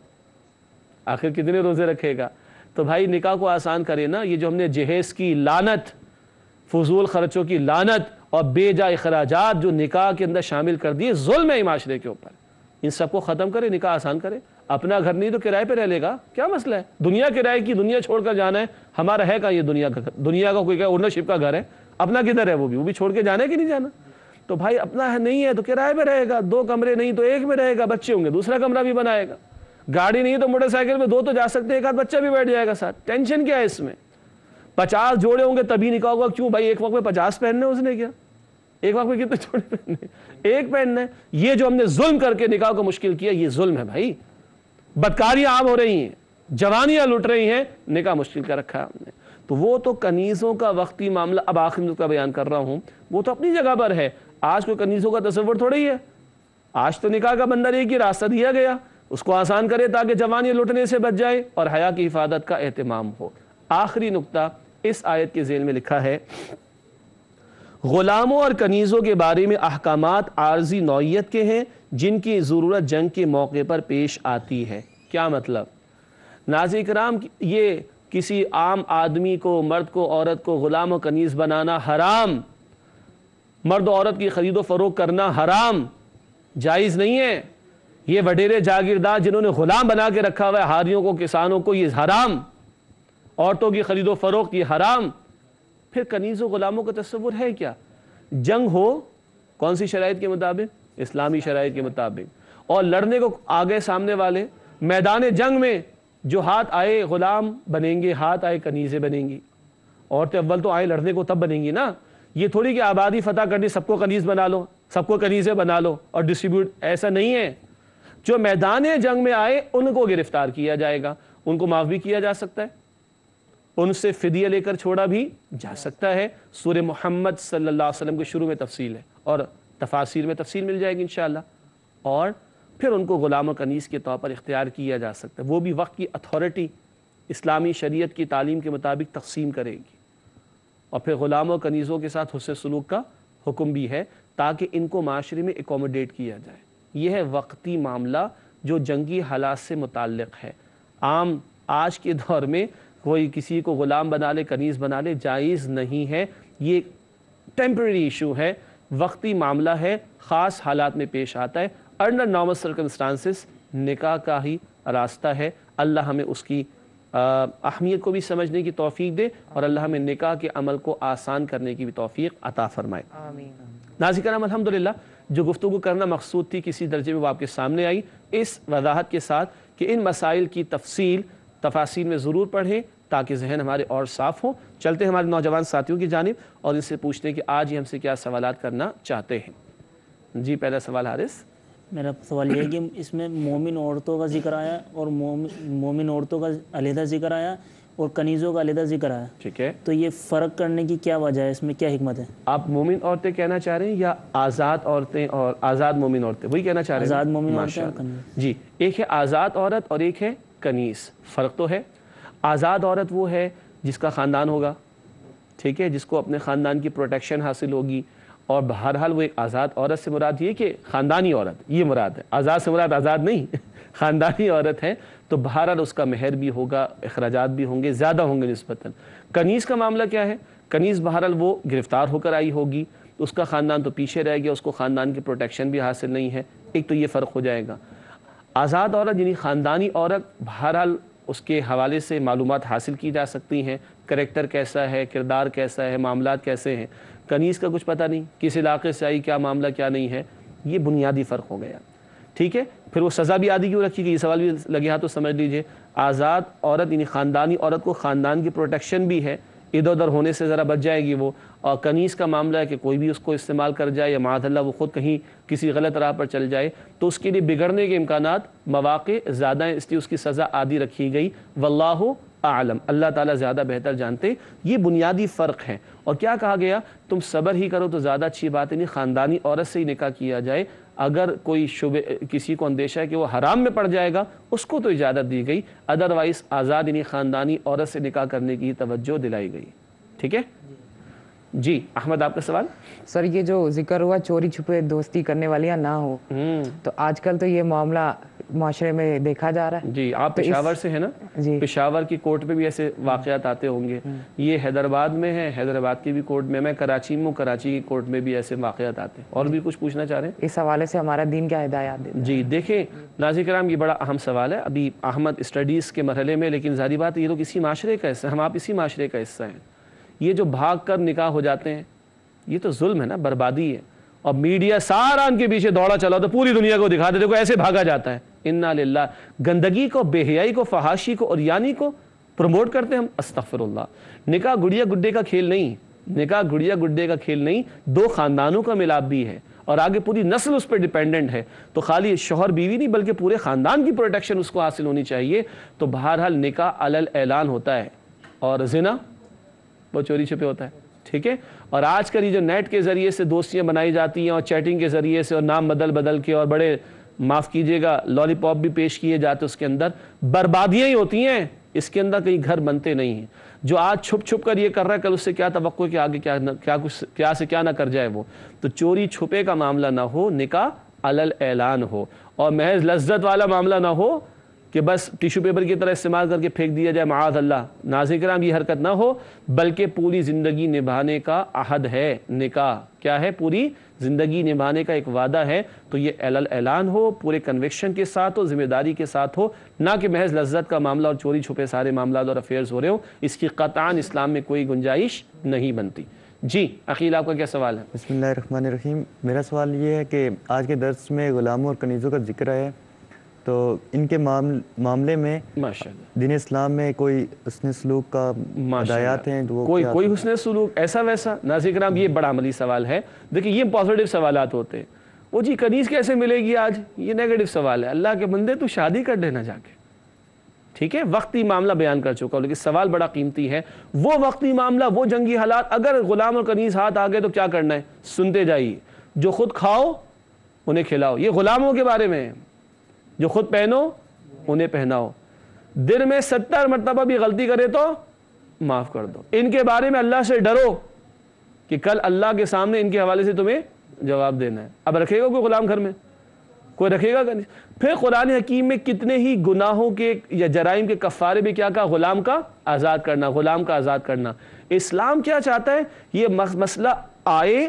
آخر کتنے روزے رکھے گا؟ تو بھائی نکاح کو آسان کرے نا۔ یہ جو ہم نے جہیز کی لعنت، فضول خرچوں کی لعنت اور بے جا اخراجات جو نکاح کے اندر شامل کر دیے، ظلم ہے معاشرے کے اوپر، ان سب کو ختم کرے، نکاح آسان کرے۔ اپنا گھر نہیں تو کرائے پہ رہ لے گا، کیا مسئلہ ہے؟ دنیا کرائے کی، دنیا چھوڑ کر جانا ہے، ہمارا ہے کہاں یہ دنیا کا گھر؟ دنیا کا کوئی کیا اونرشپ کا گھر ہے؟ اپنا کدھر ہے؟ وہ بھی چھوڑ کے جانا ہے کہ نہیں جانا؟ تو بھائی اپنا ہے نہیں ہے تو کرائے پہ رہے گا، 2 کمرے نہیں تو 1 میں رہے گا، بچے ہوں گے دوسرا کمرہ بھی بنائے گا، گاڑی نہیں تو موٹر سائیکل میں 2 تو جا سکتے ہیں، 1 آدھ بچہ بھی بیٹھ جائے گا ساتھ۔ ٹینشن کیا ہے اس میں؟ 50 جوڑے ہوں گے تبھی نکاح ہوگا۔ کیوں بھائی؟ ایک وقت میں 50 پہننے اس نے کیا؟ ایک وقت میں کتنے جوڑے پہننے؟ 1 پہننا ہے۔ یہ جو ہم نے ظلم کر کے نکاح کو مشکل کیا، یہ ظلم ہے بھائی۔ بدکاریاں عام ہو رہی ہیں، جوانیاں لٹ رہی ہیں، نکاح مشکل کر رکھا ہے ہم نے۔ تو وہ تو کنیزوں کا وقتی معاملہ، اب آخر میں کا بیان کر رہا ہوں، وہ تو اپنی جگہ پر ہے۔ آج کوئی کنیزوں کا تصور تھوڑی ہے، آج تو نکاح کا بندر ایک ہی راستہ دیا گیا، اس کو آسان کرے تاکہ جوانی لٹنے سے بچ جائے اور حیا کی حفاظت کا اہتمام ہو۔ آخری نقطہ اس آیت کے ذیل میں لکھا ہے، غلاموں اور کنیزوں کے بارے میں احکامات عارضی نوعیت کے ہیں جن کی ضرورت جنگ کے موقع پر پیش آتی ہے۔ کیا مطلب؟ ناظرین کرام، یہ کسی عام آدمی کو، مرد کو، عورت کو غلام و کنیز بنانا حرام، مرد و عورت کی خرید و فروخت کرنا حرام، جائز نہیں ہے۔ یہ وڈیرے جاگیردار جنہوں نے غلام بنا کے رکھا ہوا ہے ہاریوں کو، کسانوں کو، یہ حرام۔ عورتوں کی خرید و فروخت یہ حرام۔ پھر کنیز و غلاموں کا تصور ہے کیا؟ جنگ ہو کون سی شرائط کے مطابق؟ اسلامی شرائط کے مطابق، اور لڑنے کو آگے سامنے والے میدان جنگ میں جو ہاتھ آئے غلام بنیں گے، ہاتھ آئے کنیزیں بنیں گی۔ عورتیں اول تو آئے لڑنے کو تب بنیں گی نا، یہ تھوڑی کہ آبادی فتح کرنی سب کو کنیز بنا لو، سب کو کنیزیں بنا لو اور ڈسٹریبیوٹ، ایسا نہیں ہے۔ جو میدان جنگ میں آئے ان کو گرفتار کیا جائے گا، ان کو معاف بھی کیا جا سکتا ہے، ان سے فدیہ لے کر چھوڑا بھی جا سکتا ہے۔ سورہ محمد صلی اللہ علیہ وسلم کے شروع میں تفصیل ہے اور تفاسیر میں تفصیل مل جائے گی انشاءاللہ۔ اور پھر ان کو غلام و کنیز کے طور پر اختیار کیا جا سکتا ہے، وہ بھی وقت کی اتھارٹی اسلامی شریعت کی تعلیم کے مطابق تقسیم کرے گی۔ اور پھر غلام و کنیزوں کے ساتھ حسن سلوک کا حکم بھی ہے تاکہ ان کو معاشرے میں اکوموڈیٹ کیا جائے۔ یہ ہے وقتی معاملہ جو جنگی حالات سے متعلق ہے. عام آج کے دور میں کوئی کسی کو غلام بنا لے، کنیز بنا لے، جائز نہیں ہے. یہ ٹیمپرری ایشو ہے، وقتی معاملہ ہے، خاص حالات میں پیش آتا ہے. انڈر نارمل سرکمسٹانسز نکاح کا ہی راستہ ہے. اللہ ہمیں اس کی اہمیت کو بھی سمجھنے کی توفیق دے اور اللہ ہمیں نکاح کے عمل کو آسان کرنے کی بھی توفیق عطا فرمائے. ناظرین کرام، الحمدللہ جو گفتگو کرنا مقصود تھی کسی درجے میں وہ آپ کے سامنے آئی، اس وضاحت کے ساتھ کہ ان مسائل کی تفاصیل میں ضرور پڑھیں تاکہ ذہن ہمارے اور صاف ہوں. چلتے ہیں ہمارے نوجوان ساتھیوں کی جانب اور ان سے پوچھتے ہیں کہ آج ہی ہم سے کیا سوالات کرنا چاہتے ہیں. جی پہلا سوال حارث. میرا سوال یہ ہے کہ اس میں مومن عورتوں کا ذکر آیا اور مومن عورتوں کا علیحدہ ذکر آیا اور کنیزوں کا علیحدہ ذکر آیا. ٹھیک ہے، تو یہ فرق کرنے کی کیا وجہ ہے، اس میں کیا حکمت ہے؟ آپ مومن عورتیں کہنا چاہ رہے ہیں یا آزاد عورتیں اور آزاد مومن عورتیں؟ وہی کہنا چاہ رہے ہیں؟ آزاد مومن عورتیں ماشاء اور اللہ. کنیز. جی، ایک ہے آزاد عورت اور ایک ہے کنیز. فرق تو ہے. آزاد عورت وہ ہے جس کا خاندان ہوگا، ٹھیک ہے، جس کو اپنے خاندان کی پروٹیکشن حاصل ہوگی، اور بہرحال وہ ایک آزاد عورت سے مراد یہ کہ خاندانی عورت، یہ مراد ہے. آزاد سے مراد آزاد نہیں، خاندانی عورت ہے تو بہرحال اس کا مہر بھی ہوگا، اخراجات بھی ہوں گے، زیادہ ہوں گے نسبتاً. کنیز کا معاملہ کیا ہے؟ کنیز بہرحال وہ گرفتار ہو کر آئی ہوگی، اس کا خاندان تو پیچھے رہ گیا، اس کو خاندان کی پروٹیکشن بھی حاصل نہیں ہے. ایک تو یہ فرق ہو جائے گا. آزاد عورت یعنی خاندانی عورت، بہرحال اس کے حوالے سے معلومات حاصل کی جا سکتی ہیں، کریکٹر کیسا ہے، کردار کیسا ہے، معاملات کیسے ہیں. کنیز کا کچھ پتہ نہیں، کس علاقے سے آئی، کیا معاملہ کیا نہیں ہے. یہ بنیادی فرق ہو گیا. ٹھیک ہے، پھر وہ سزا بھی آدھی کیوں رکھی گئی، یہ سوال بھی لگے ہاں تو سمجھ لیجئے. آزاد عورت یعنی خاندانی عورت کو خاندان کی پروٹیکشن بھی ہے، ادھر ادھر ہونے سے ذرا بچ جائے گی وہ. اور کنیز کا معاملہ ہے کہ کوئی بھی اس کو استعمال کر جائے یا معاذ اللہ وہ خود کہیں کسی غلط راہ پر چل جائے تو اس کے لیے بگڑنے کے امکانات، مواقع زیادہ ہیں، اس لیے اس کی سزا آدھی رکھی گئی. واللہ اعلم، اللہ تعالیٰ زیادہ بہتر جانتے. یہ بنیادی فرق ہے. اور کیا کہا گیا؟ تم صبر ہی کرو تو زیادہ اچھی بات ہے. نہیں، خاندانی عورت سے ہی نکاح کیا جائے. اگر کوئی شبہ کسی کو اندیشہ ہے کہ وہ حرام میں پڑ جائے گا، اس کو تو اجازت دی گئی. ادروائز آزاد یعنی خاندانی عورت سے نکاح کرنے کی توجہ دلائی گئی. ٹھیک ہے جی. احمد آپ کا سوال. سر یہ جو ذکر ہوا چوری چھپے دوستی کرنے والیاں نہ ہو، تو آج کل تو یہ معاملہ معاشرے میں دیکھا جا رہا ہے. جی آپ پشاور سے ہیں نا؟ جی. پشاور کی کورٹ میں بھی ایسے واقعات آتے ہوں گے. یہ حیدرآباد میں ہے، حیدرآباد کی بھی کورٹ میں. میں کراچی میں ہوں، کراچی کی کورٹ میں بھی ایسے واقعات آتے ہیں. اور بھی کچھ پوچھنا چاہ رہے ہیں اس حوالے سے ہمارا دین کیا ہدایات دیتا ہے؟ جی دیکھیں ناظرین کرام، یہ بڑا اہم سوال ہے. ابھی احمد اسٹڈیز کے مرحلے میں، لیکن ظاہری بات ہے یہ تو کسی معاشرے کا حصہ ہے، ہم آپ اسی معاشرے کا حصہ ہیں. یہ جو بھاگ کر نکاح ہو جاتے ہیں یہ تو ظلم ہے نا، بربادی ہے. اور میڈیا سارا ان کے پیچھے دوڑا چلا تو پوری دنیا کو دکھا دے دیکھو ایسے بھاگا جاتا ہے. انا للہ. گندگی کو، بے حیائی کو، فحاشی کو اور یعنی کو پروموٹ کرتے ہیں ہم. استغفر اللہ. نکاح گڑیا گڈے کا کھیل نہیں، نکاح گڑیا گڈے کا کھیل نہیں. دو خاندانوں کا ملاپ بھی ہے اور آگے پوری نسل اس پہ ڈیپینڈنٹ ہے. تو خالی شوہر بیوی نہیں بلکہ پورے خاندان کی پروٹیکشن اس کو حاصل ہونی چاہیے. تو بہرحال نکاح علی الاعلان ہوتا ہے اور زنا وہ چوری چھپے ہوتا ہے. ٹھیک ہے. اور آج کل یہ جو نیٹ کے ذریعے سے دوستیاں بنائی جاتی ہیں اور چیٹنگ کے ذریعے سے اور نام بدل کے اور بڑے معاف کیجئے گا لالی پاپ بھی پیش کیے جاتے، اس کے اندر بربادیاں ہی ہوتی ہیں. اس کے اندر کہیں گھر بنتے نہیں ہیں. جو آج چھپ چھپ کر یہ کر رہا ہے کل اس سے کیا توقع ہے کہ آگے کیا سے کیا نہ کر جائے وہ. تو چوری چھپے کا معاملہ نہ ہو، نکاح علی الاعلان ہو. اور محض لذت والا معاملہ نہ ہو کہ بس ٹیشو پیپر کی طرح استعمال کر کے پھینک دیا جائے، معاذ اللہ. ناظرین کرام یہ حرکت نہ ہو بلکہ پوری زندگی نبھانے کا عہد ہے. نکاح کیا ہے؟ پوری زندگی نبھانے کا ایک وعدہ ہے. تو یہ علی الاعلان ہو، پورے کنوکشن کے ساتھ ہو، ذمہ داری کے ساتھ ہو، نہ کہ محض لذت کا معاملہ اور چوری چھپے سارے معاملات اور افیئرز ہو رہے ہوں. اس کی قطعاً اسلام میں کوئی گنجائش نہیں بنتی. جی عقیل آپ کا کیا سوال ہے؟ بسم اللہ الرحمن الرحیم. میرا سوال یہ ہے کہ آج کے درس میں غلاموں اور کنیزوں کا ذکر ہے، تو ان کے معاملے میں ماشاءاللہ دین اسلام میں کوئی حسن سلوک کا ہدایات ہیں؟ کوئی حسن سلوک ایسا ویسا؟ ناظرین کرام یہ بڑا عملی سوال ہے. دیکھیں یہ پازیٹیو سوالات ہوتے ہیں. وہ جی کنیز کیسے ملے گی آج، یہ نیگیٹو سوال ہے. اللہ کے بندے تو شادی کر لینا جا کے. ٹھیک ہے، وقتی معاملہ بیان کر چکا ہوں لیکن سوال بڑا قیمتی ہے. وہ وقتی معاملہ، وہ جنگی حالات، اگر غلام اور کنیز ہاتھ آ گئے تو کیا کرنا ہے؟ سنتے جائیے. جو خود کھاؤ انہیں کھلاؤ. یہ غلاموں کے بارے میں ہے. جو خود پہنو انہیں پہناؤ. دن میں 70 مرتبہ بھی غلطی کرے تو معاف کر دو. ان کے بارے میں اللہ سے ڈرو کہ کل اللہ کے سامنے ان کے حوالے سے تمہیں جواب دینا ہے. اب رکھے گا کوئی غلام گھر میں؟ کوئی رکھے گا نہیں. پھر قرآن حکیم میں کتنے ہی گناہوں کے یا جرائم کے کفارے بھی کیا کہا؟ غلام کا آزاد کرنا، غلام کا آزاد کرنا. اسلام کیا چاہتا ہے؟ یہ مسئلہ آئے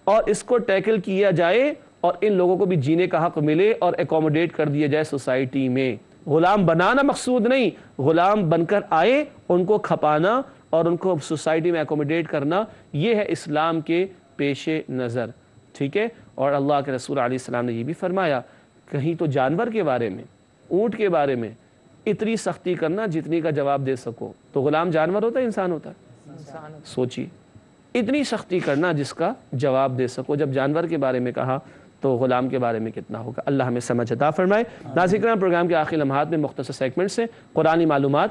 اور اس کو ٹیکل کیا جائے اور ان لوگوں کو بھی جینے کا حق ملے اور ایکوموڈیٹ کر دیا جائے سوسائٹی میں. غلام بنانا مقصود نہیں، غلام بن کر آئے ان کو کھپانا اور ان کو سوسائٹی میں ایکوموڈیٹ کرنا، یہ ہے اسلام کے پیش نظر. ٹھیک ہے. اور اللہ کے رسول علیہ السلام نے یہ بھی فرمایا کہیں تو جانور کے بارے میں، اونٹ کے بارے میں اتنی سختی کرنا جتنی کا جواب دے سکو. تو غلام جانور ہوتا ہے انسان ہوتا ہے؟ سوچیے، اتنی سختی کرنا جس کا جواب دے سکو. جب جانور کے بارے میں کہا تو غلام کے بارے میں کتنا ہوگا. اللہ ہمیں سمجھ عطا فرمائے. ناظرین کرام، پروگرام کے آخری لمحات میں مختصر سیگمنٹ سے قرآنی معلومات،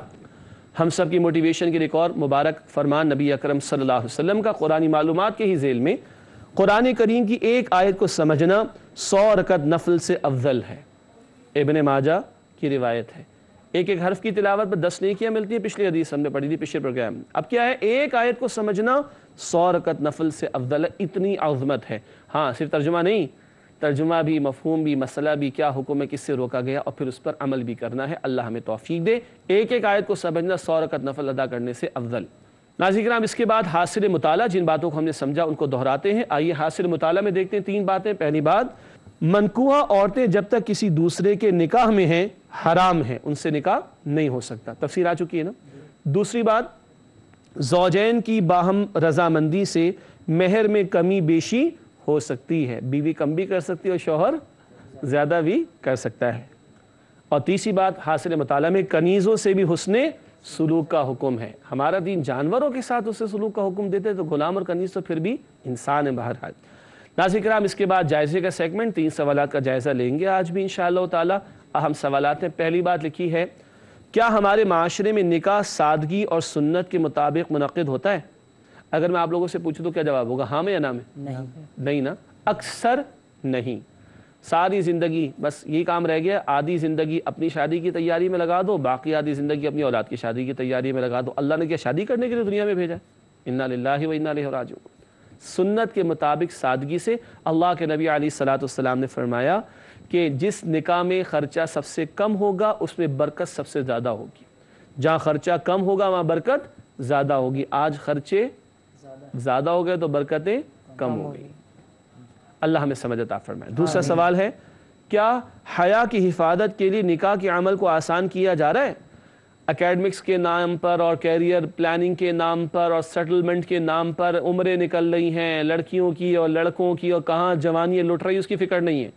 ہم سب کی موٹیویشن کے لیے ایک اور مبارک فرمان نبی اکرم صلی اللہ علیہ وسلم کا. قرآنی معلومات کے ہی ذیل میں قرآن کریم کی ایک آیت کو سمجھنا 100 رکعت نفل سے افضل ہے. ابن ماجہ کی روایت ہے. ایک ایک حرف کی تلاوت پر 10 نیکیاں ملتی ہیں. پچھلی حدیث ہم نے پڑھی تھی پچھلے پروگرام میں. اب کیا ہے؟ ایک آیت کو سمجھنا 100 رکعت نفل سے افضل ہے. اتنی عظمت ہے. ہاں، صرف ترجمہ نہیں، ترجمہ بھی، مفہوم بھی، مسئلہ بھی، کیا حکم ہے، کس سے روکا گیا، اور پھر اس پر عمل بھی کرنا ہے. اللہ ہمیں توفیق دے. ایک ایک آیت کو سمجھنا 100 رکعت نفل ادا کرنے سے افضل. ناظرین کرام، اس کے بعد حاصل مطالعہ، جن باتوں کو ہم نے سمجھا ان کو دہراتے ہیں. آئیے حاصل مطالعہ میں دیکھتے ہیں 3 باتیں. پہلی بات، منکوحہ عورتیں جب تک کسی دوسرے کے نکاح میں ہیں حرام ہیں، ان سے نکاح نہیں ہو سکتا. تفسیر آ چکی ہے نا. دوسری بات، زوجین کی باہم رضامندی سے مہر میں کمی بیشی ہو سکتی ہے. بیوی کم بھی کر سکتی ہے اور شوہر زیادہ بھی کر سکتا ہے. اور تیسری بات، حاصل مطالعہ میں کنیزوں سے بھی حسن سلوک کا حکم ہے. ہمارا دین جانوروں کے ساتھ اس سے سلوک کا حکم دیتے تو غلام اور کنیز تو پھر بھی انسان ہے بہرحال. ناظرین کرام، اس کے بعد جائزے کا سیگمنٹ، 3 سوالات کا جائزہ لیں گے آج بھی انشاءاللہ تعالی. اہم سوالات ہیں. پہلی بات لکھی ہے، کیا ہمارے معاشرے میں نکاح سادگی اور سنت کے مطابق منعقد ہوتا ہے؟ اگر میں آپ لوگوں سے پوچھوں تو کیا جواب ہوگا؟ ہاں میں یا نہ میں؟ نہیں نا. اکثر نہیں. ساری زندگی بس یہی کام رہ گیا. آدھی زندگی اپنی شادی کی تیاری میں لگا دو، باقی آدھی زندگی اپنی اولاد کی شادی کی تیاری میں لگا دو. اللہ نے کیا شادی کرنے کے لیے دنیا میں بھیجا؟ انا للہ و انا الیہ راجعون. سنت کے مطابق سادگی سے. اللہ کے نبی علیہ الصلوۃ والسلام نے فرمایا کہ جس نکاح میں خرچہ سب سے کم ہوگا اس میں برکت سب سے زیادہ ہوگی. جہاں خرچہ کم ہوگا وہاں برکت زیادہ ہوگی. آج خرچے زیادہ ہو گئے تو برکتیں کم ہو گئی. اللہ ہمیں سمجھ عطا فرمائے. دوسرا سوال ہے، کیا حیا کی حفاظت کے لیے نکاح کے عمل کو آسان کیا جا رہا ہے؟ اکیڈمکس کے نام پر اور کیریئر پلاننگ کے نام پر اور سیٹلمنٹ کے نام پر عمریں نکل رہی ہیں لڑکیوں کی اور لڑکوں کی، اور کہاں جوانیاں لٹ رہی، اس کی فکر نہیں ہے.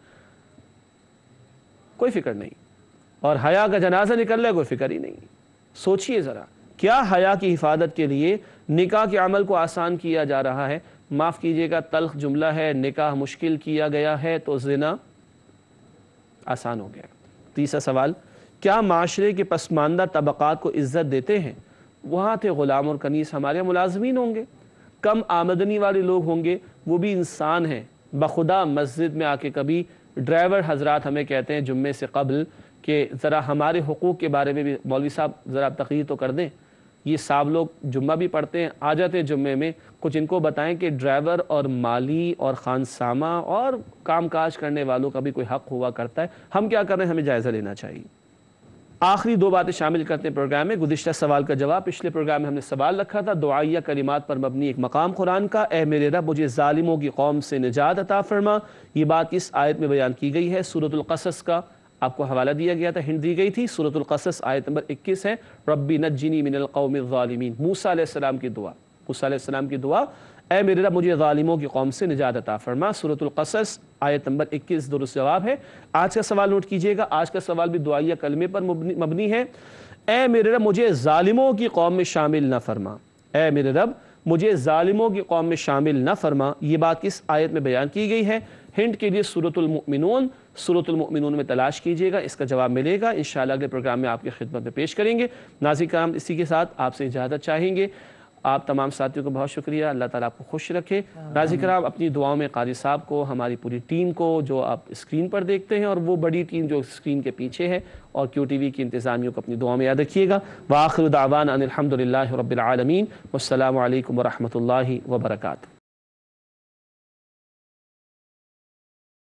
کوئی فکر نہیں. اور حیا کا جنازہ نکل رہا ہے، کوئی فکر ہی نہیں. سوچئے ذرا، کیا حیا کی حفاظت کے لیے نکاح کے عمل کو آسان کیا جا رہا ہے؟ معاف کیجئے گا، تلخ جملہ ہے. نکاح مشکل کیا گیا ہے تو زنا آسان ہو گیا. تیسرا سوال، کیا معاشرے کے پسماندہ طبقات کو عزت دیتے ہیں؟ وہاں تھے غلام اور کنیز، ہمارے ملازمین ہوں گے، کم آمدنی والے لوگ ہوں گے، وہ بھی انسان ہیں. بخدا مسجد میں آ کے کبھی ڈرائیور حضرات ہمیں کہتے ہیں جمعے سے قبل کہ ذرا ہمارے حقوق کے بارے میں بھی مولوی صاحب ذرا تقریر تو کر دیں. یہ صاحب لوگ جمعہ بھی پڑھتے ہیں، آ جاتے ہیں جمعے میں، کچھ ان کو بتائیں کہ ڈرائیور اور مالی اور خانسامہ اور کام کاج کرنے والوں کا بھی کوئی حق ہوا کرتا ہے. ہم کیا کر رہے ہیں؟ ہمیں جائزہ لینا چاہیے. آخری 2 باتیں شامل کرتے ہیں پروگرام میں. گزشتہ سوال کا جواب، پچھلے پروگرام میں ہم نے سوال رکھا تھا دعائیہ کلمات پر مبنی ایک مقام قرآن کا، اے میرے رب مجھے ظالموں کی قوم سے نجات عطا فرما. یہ بات اس آیت میں بیان کی گئی ہے. سورۃ القصص کا آپ کو حوالہ دیا گیا تھا، ہنٹ دی گئی تھی. سورۃ القصص آیت نمبر 21 ہے، ربی نجنی من القوم الظالمین. موسیٰ علیہ السلام کی دعا، موسیٰ علیہ السلام کی دعا، اے میرے رب مجھے ظالموں کی قوم سے نجات عطا فرما. سورۃ القصص آیت نمبر 21 درست جواب ہے. آج کا سوال نوٹ کیجئے گا. آج کا سوال بھی دعائیہ کلمے پر مبنی ہے. اے میرے رب مجھے ظالموں کی قوم میں شامل نہ فرما. اے میرے رب مجھے ظالموں کی قوم میں شامل نہ فرما. یہ بات کس آیت میں بیان کی گئی ہے؟ ہنٹ کے لیے سورۃ المؤمنون، سورۃ المؤمنون میں تلاش کیجئے گا، اس کا جواب ملے گا. انشاءاللہ اگلے پروگرام میں آپ کی خدمت میں پیش کریں گے. ناظرین کرام، اسی کے ساتھ آپ سے اجازت چاہیں گے. آپ تمام ساتھیوں کو بہت شکریہ. اللہ تعالیٰ آپ کو خوش رکھے. ناظرین کرام، اپنی دعاؤں میں قاری صاحب کو، ہماری پوری ٹیم کو جو آپ اسکرین پر دیکھتے ہیں، اور وہ بڑی ٹیم جو اسکرین کے پیچھے ہے، اور کیو ٹی وی کی انتظامیوں کو اپنی دعاؤں میں یاد رکھیے گا. وآخر دعوانا ان الحمد للہ رب العالمین. والسلام علیکم ورحمۃ اللہ وبرکاتہ.